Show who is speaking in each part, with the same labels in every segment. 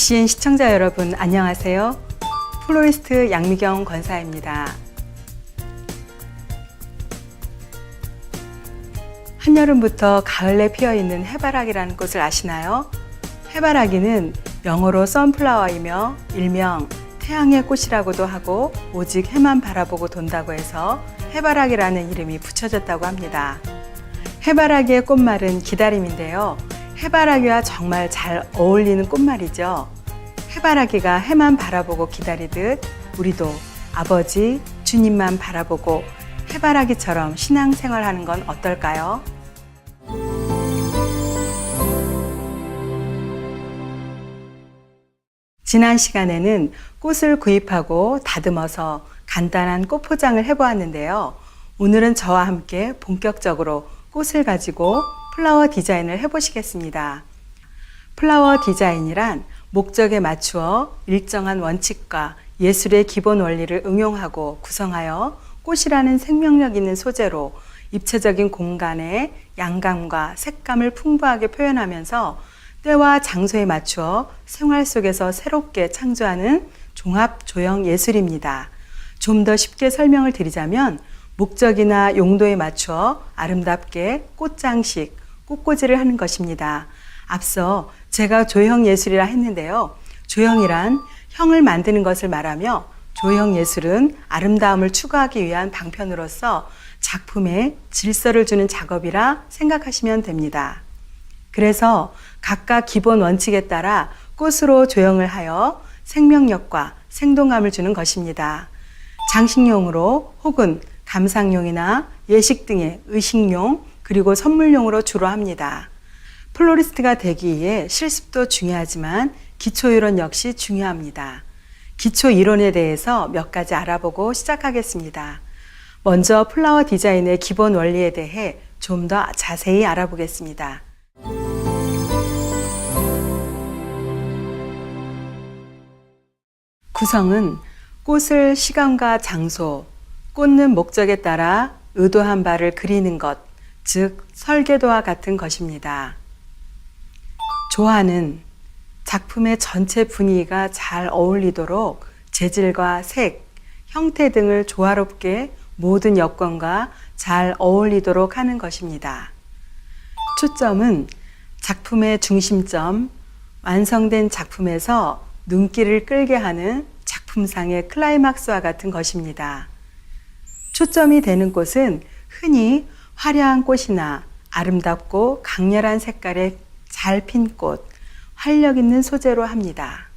Speaker 1: GCN 시청자 여러분 안녕하세요. 플로리스트 양미경 권사입니다. 한여름부터 가을에 피어있는 해바라기라는 꽃을 아시나요? 해바라기는 영어로 선플라워이며 일명 태양의 꽃이라고도 하고 오직 해만 바라보고 돈다고 해서 해바라기라는 이름이 붙여졌다고 합니다. 해바라기의 꽃말은 기다림인데요. 해바라기와 정말 잘 어울리는 꽃말이죠. 해바라기가 해만 바라보고 기다리듯 우리도 아버지 주님만 바라보고 해바라기처럼 신앙생활하는 건 어떨까요? 지난 시간에는 꽃을 구입하고 다듬어서 간단한 꽃 포장을 해보았는데요. 오늘은 저와 함께 본격적으로 꽃을 가지고 플라워 디자인을 해보시겠습니다. 플라워 디자인이란 목적에 맞추어 일정한 원칙과 예술의 기본 원리를 응용하고 구성하여 꽃이라는 생명력 있는 소재로 입체적인 공간의 양감과 색감을 풍부하게 표현하면서 때와 장소에 맞추어 생활 속에서 새롭게 창조하는 종합 조형 예술입니다. 좀 더 쉽게 설명을 드리자면 목적이나 용도에 맞추어 아름답게 꽃장식, 꽃꽂이를 하는 것입니다. 앞서 제가 조형 예술이라 했는데요. 조형이란 형을 만드는 것을 말하며 조형 예술은 아름다움을 추구하기 위한 방편으로서 작품에 질서를 주는 작업이라 생각하시면 됩니다. 그래서 각각 기본 원칙에 따라 꽃으로 조형을 하여 생명력과 생동감을 주는 것입니다. 장식용으로 혹은 감상용이나 예식 등의 의식용 그리고 선물용으로 주로 합니다. 플로리스트가 되기 위해 실습도 중요하지만 기초이론 역시 중요합니다. 기초이론에 대해서 몇 가지 알아보고 시작하겠습니다. 먼저 플라워 디자인의 기본 원리에 대해 좀 더 자세히 알아보겠습니다. 구성은 꽃을 시간과 장소, 꽂는 목적에 따라 의도한 바를 그리는 것, 즉 설계도와 같은 것입니다. 조화는 작품의 전체 분위기가 잘 어울리도록 재질과 색, 형태 등을 조화롭게 모든 여건과 잘 어울리도록 하는 것입니다. 초점은 작품의 중심점, 완성된 작품에서 눈길을 끌게 하는 작품상의 클라이막스와 같은 것입니다. 초점이 되는 꽃은 흔히 화려한 꽃이나 아름답고 강렬한 색깔의 잘 핀 꽃, 활력 있는 소재로 합니다.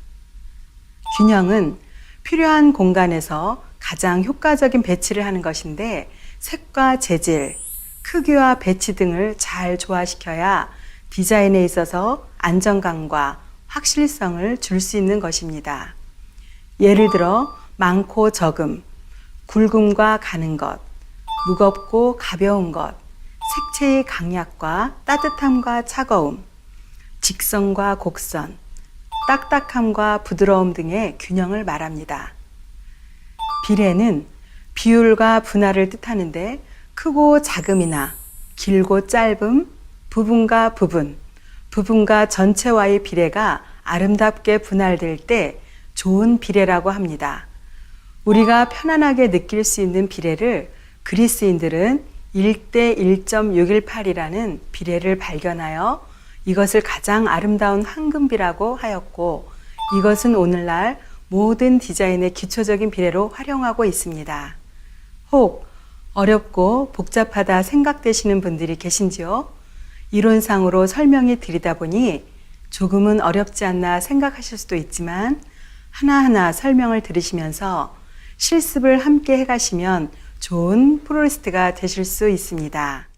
Speaker 1: 균형은 필요한 공간에서 가장 효과적인 배치를 하는 것인데 색과 재질, 크기와 배치 등을 잘 조화시켜야 디자인에 있어서 안정감과 확실성을 줄 수 있는 것입니다. 예를 들어 많고 적음, 굵음과 가는 것, 무겁고 가벼운 것, 색채의 강약과 따뜻함과 차가움, 직선과 곡선, 딱딱함과 부드러움 등의 균형을 말합니다. 비례는 비율과 분할을 뜻하는데 크고 작음이나 길고 짧음, 부분과 부분, 부분과 전체와의 비례가 아름답게 분할될 때 좋은 비례라고 합니다. 우리가 편안하게 느낄 수 있는 비례를 그리스인들은 1대 1.618이라는 비례를 발견하여 이것을 가장 아름다운 황금비라고 하였고 이것은 오늘날 모든 디자인의 기초적인 비례로 활용하고 있습니다. 혹 어렵고 복잡하다 생각되시는 분들이 계신지요? 이론상으로 설명이 드리다 보니 조금은 어렵지 않나 생각하실 수도 있지만 하나하나 설명을 들으시면서 실습을 함께 해가시면 좋은 플로리스트가 되실 수 있습니다.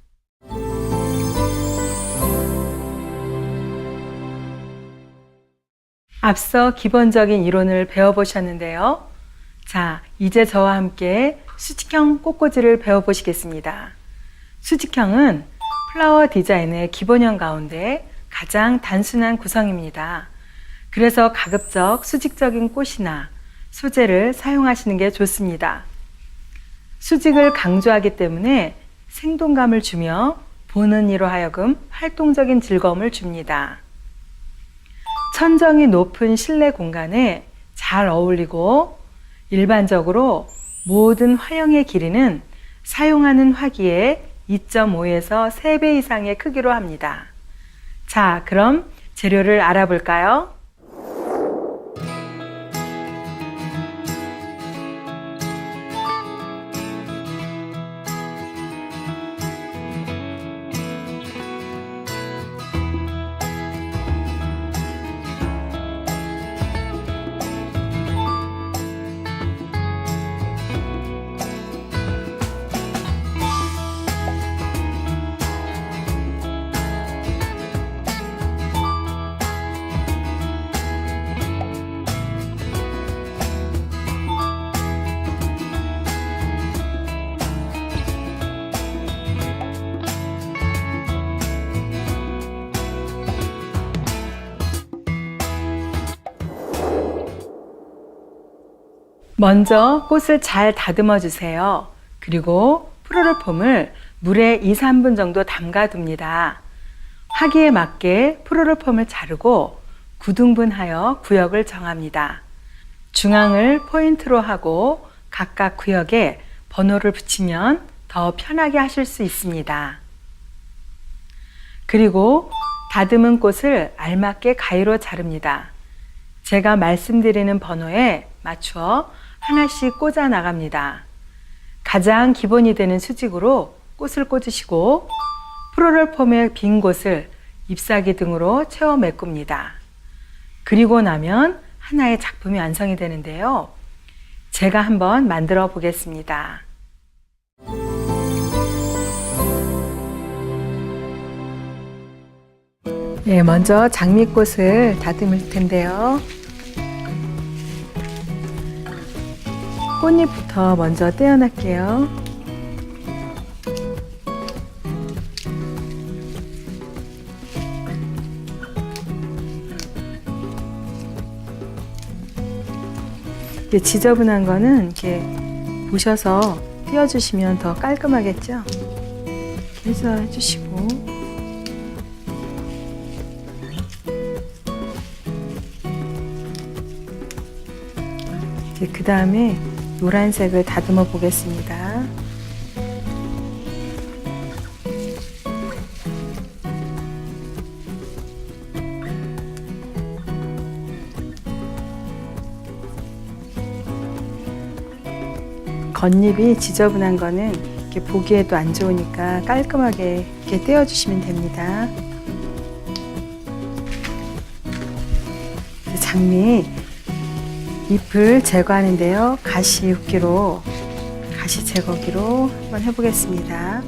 Speaker 1: 앞서 기본적인 이론을 배워보셨는데요. 자, 이제 저와 함께 수직형 꽃꽂이를 배워보시겠습니다. 수직형은 플라워 디자인의 기본형 가운데 가장 단순한 구성입니다. 그래서 가급적 수직적인 꽃이나 소재를 사용하시는 게 좋습니다. 수직을 강조하기 때문에 생동감을 주며 보는 이로 하여금 활동적인 즐거움을 줍니다. 천정이 높은 실내 공간에 잘 어울리고 일반적으로 모든 화형의 길이는 사용하는 화기의 2.5에서 3배 이상의 크기로 합니다. 자, 그럼 재료를 알아볼까요? 먼저 꽃을 잘 다듬어 주세요. 그리고 플로로폼을 물에 2, 3분 정도 담가 둡니다. 화기에 맞게 플로로폼을 자르고 9등분하여 구역을 정합니다. 중앙을 포인트로 하고 각각 구역에 번호를 붙이면 더 편하게 하실 수 있습니다. 그리고 다듬은 꽃을 알맞게 가위로 자릅니다. 제가 말씀드리는 번호에 맞춰 하나씩 꽂아 나갑니다. 가장 기본이 되는 수직으로 꽃을 꽂으시고 플로럴폼의 빈 곳을 잎사귀 등으로 채워 메꿉니다. 그리고 나면 하나의 작품이 완성이 되는데요. 제가 한번 만들어 보겠습니다. 네, 먼저 장미꽃을 다듬을 텐데요. 꽃잎부터 먼저 떼어낼게요. 이렇게 지저분한 거는 이렇게 보셔서 띄워주시면 더 깔끔하겠죠? 이렇게 해서 해주시고, 이제 그 다음에 노란색을 다듬어 보겠습니다. 겉잎이 지저분한 거는 이렇게 보기에도 안 좋으니까 깔끔하게 이렇게 떼어주시면 됩니다. 장미 잎을 제거하는데요. 가시 흡기로, 가시 제거기로 한번 해보겠습니다.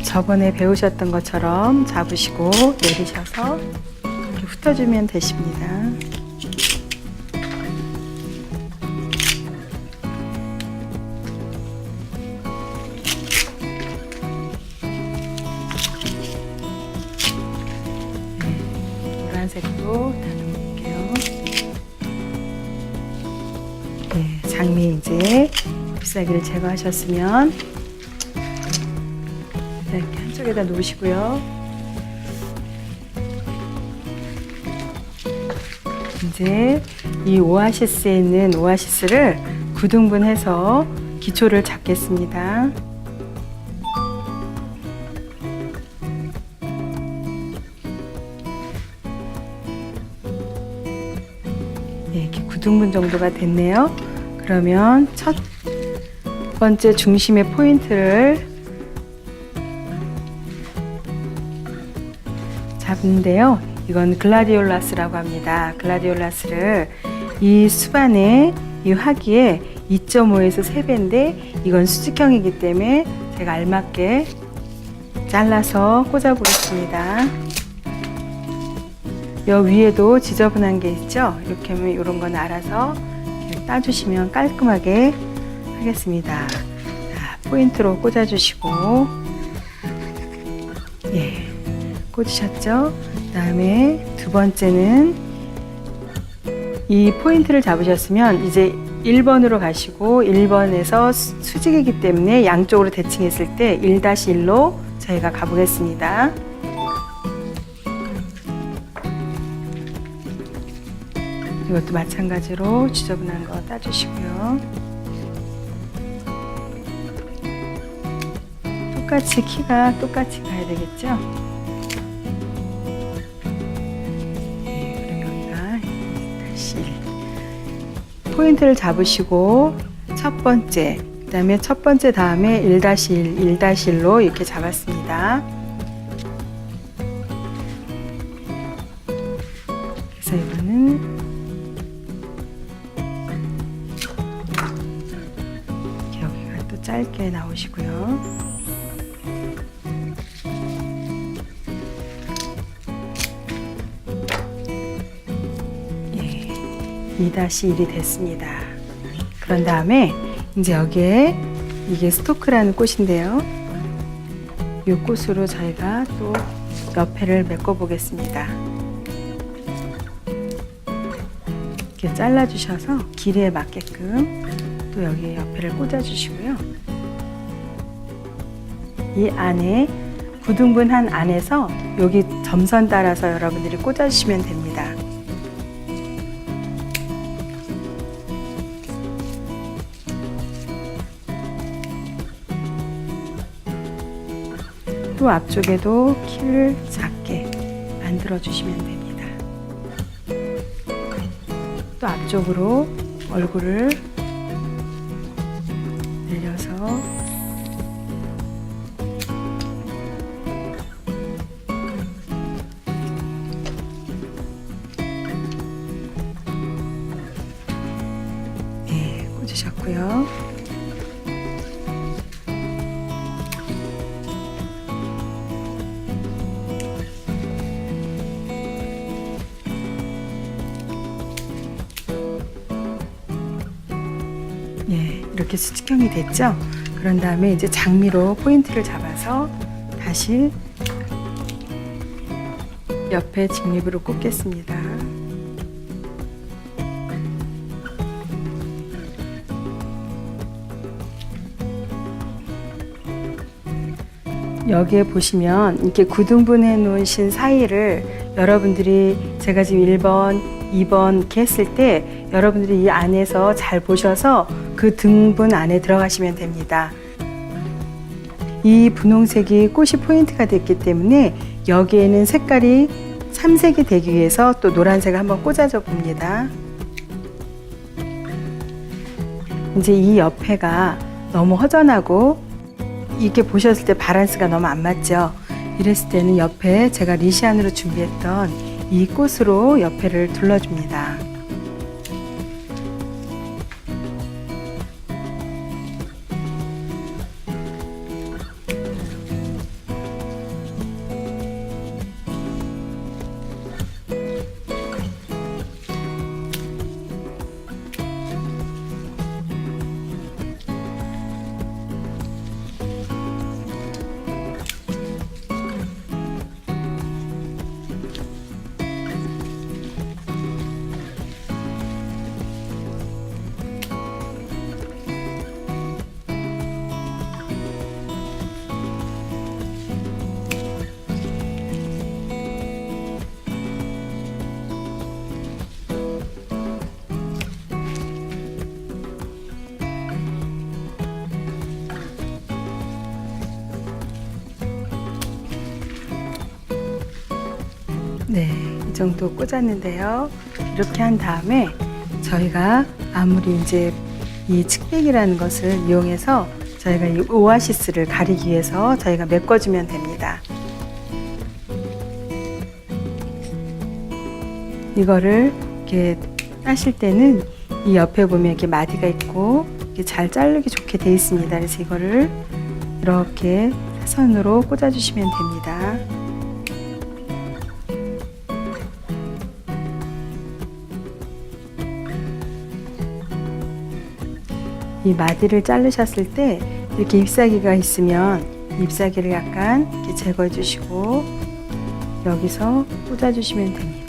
Speaker 1: 저번에 배우셨던 것처럼 잡으시고 내리셔서 이렇게 훑어주면 되십니다. 색도 다듬을게요. 네, 장미 이제 잎사귀를 제거하셨으면 이렇게 한쪽에다 놓으시고요. 이제 이 오아시스에 있는 오아시스를 9등분해서 기초를 잡겠습니다. 네, 이렇게 9등분 정도가 됐네요. 그러면 첫 번째 중심의 포인트를 잡는데요. 이건 글라디올라스라고 합니다. 글라디올라스를 이 수반에, 이 화기에 2.5에서 3배인데 이건 수직형이기 때문에 제가 알맞게 잘라서 꽂아 보겠습니다. 여 위에도 지저분한 게 있죠? 이렇게 하면 이런 건 알아서 이렇게 따주시면 깔끔하게 하겠습니다. 자, 포인트로 꽂아주시고, 예, 꽂으셨죠? 그 다음에 두 번째는 이 포인트를 잡으셨으면 이제 1번으로 가시고 1번에서 수직이기 때문에 양쪽으로 대칭했을 때 1-1로 저희가 가보겠습니다. 이것도 마찬가지로 지저분한 거 따주시고요. 똑같이 키가 똑같이 가야 되겠죠? 네, 그럼 여기가 다시 포인트를 잡으시고 첫 번째, 그 다음에 첫 번째 다음에 1-1, 1-1로 이렇게 잡았습니다. 그래서 이거는 여기가 또 짧게 나오시고요. 예, 2-1이 됐습니다. 그런 다음에 이제 여기에 이게 스토크라는 꽃인데요. 이 꽃으로 저희가 또 옆에를 메꿔 보겠습니다. 이렇게 잘라 주셔서 길이에 맞게끔 또 여기 옆에를 꽂아 주시고요. 이 안에 9등분 한 안에서 여기 점선 따라서 여러분들이 꽂아 주시면 됩니다. 또 앞쪽에도 키를 작게 만들어 주시면 됩니다. 또 앞쪽으로 얼굴을 내려서 네, 꽂으셨고요. 예, 이렇게 수직형이 됐죠? 그런 다음에 이제 장미로 포인트를 잡아서 다시 옆에 직립으로 꽂겠습니다. 여기에 보시면 이렇게 9등분해 놓으신 사이를 여러분들이 제가 지금 1번, 2번 이렇게 했을 때 여러분들이 이 안에서 잘 보셔서 그 등분 안에 들어가시면 됩니다. 이 분홍색이 꽃이 포인트가 됐기 때문에 여기에는 색깔이 삼색이 되기 위해서 또 노란색을 한번 꽂아줘 봅니다. 이제 이 옆에가 너무 허전하고 이렇게 보셨을 때 바란스가 너무 안 맞죠? 이랬을 때는 옆에 제가 리시안으로 준비했던 이 꽃으로 옆에를 둘러줍니다. 네, 이 정도 꽂았는데요. 이렇게 한 다음에 저희가 아무리 이제 이 측백이라는 것을 이용해서 저희가 이 오아시스를 가리기 위해서 저희가 메꿔주면 됩니다. 이거를 이렇게 따실 때는 이 옆에 보면 이렇게 마디가 있고 이렇게 잘 자르기 좋게 되어 있습니다. 그래서 이거를 이렇게 사선으로 꽂아주시면 됩니다. 이 마디를 자르셨을 때 이렇게 잎사귀가 있으면 잎사귀를 약간 이렇게 제거해 주시고 여기서 꽂아 주시면 됩니다.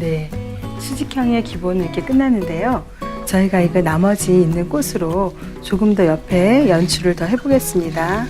Speaker 1: 네, 수직형의 기본은 이렇게 끝났는데요. 저희가 이거 나머지 있는 꽃으로 조금 더 옆에 연출을 더 해보겠습니다.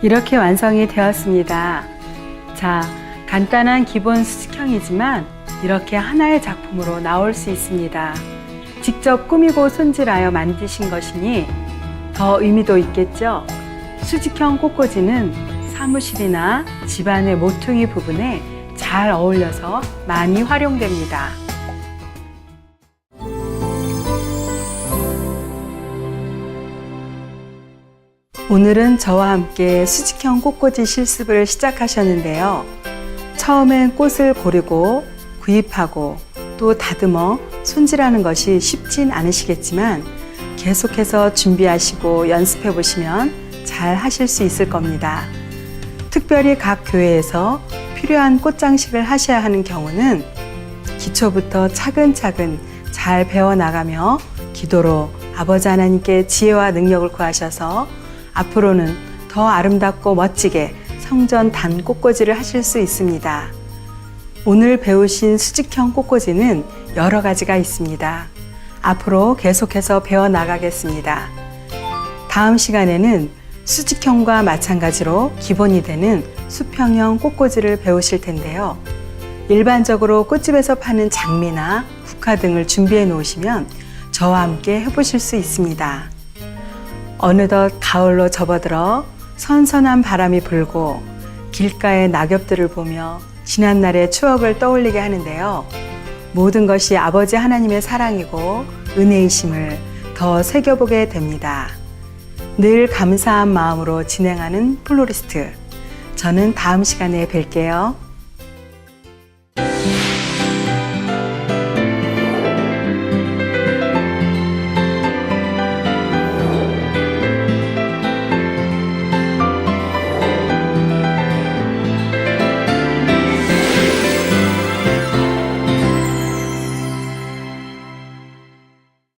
Speaker 1: 이렇게 완성이 되었습니다. 자, 간단한 기본 수직형이지만 이렇게 하나의 작품으로 나올 수 있습니다. 직접 꾸미고 손질하여 만드신 것이니 더 의미도 있겠죠? 수직형 꽃꽂이는 사무실이나 집안의 모퉁이 부분에 잘 어울려서 많이 활용됩니다. 오늘은 저와 함께 수직형 꽃꽂이 실습을 시작하셨는데요. 처음엔 꽃을 고르고 구입하고 또 다듬어 손질하는 것이 쉽진 않으시겠지만 계속해서 준비하시고 연습해 보시면 잘 하실 수 있을 겁니다. 특별히 각 교회에서 필요한 꽃장식을 하셔야 하는 경우는 기초부터 차근차근 잘 배워나가며 기도로 아버지 하나님께 지혜와 능력을 구하셔서 앞으로는 더 아름답고 멋지게 성전 단 꽃꽂이를 하실 수 있습니다. 오늘 배우신 수직형 꽃꽂이는 여러 가지가 있습니다. 앞으로 계속해서 배워나가겠습니다. 다음 시간에는 수직형과 마찬가지로 기본이 되는 수평형 꽃꽂이를 배우실 텐데요. 일반적으로 꽃집에서 파는 장미나 국화 등을 준비해 놓으시면 저와 함께 해보실 수 있습니다. 어느덧 가을로 접어들어 선선한 바람이 불고 길가의 낙엽들을 보며 지난날의 추억을 떠올리게 하는데요. 모든 것이 아버지 하나님의 사랑이고 은혜이심을 더 새겨보게 됩니다. 늘 감사한 마음으로 진행하는 플로리스트. 저는 다음 시간에 뵐게요.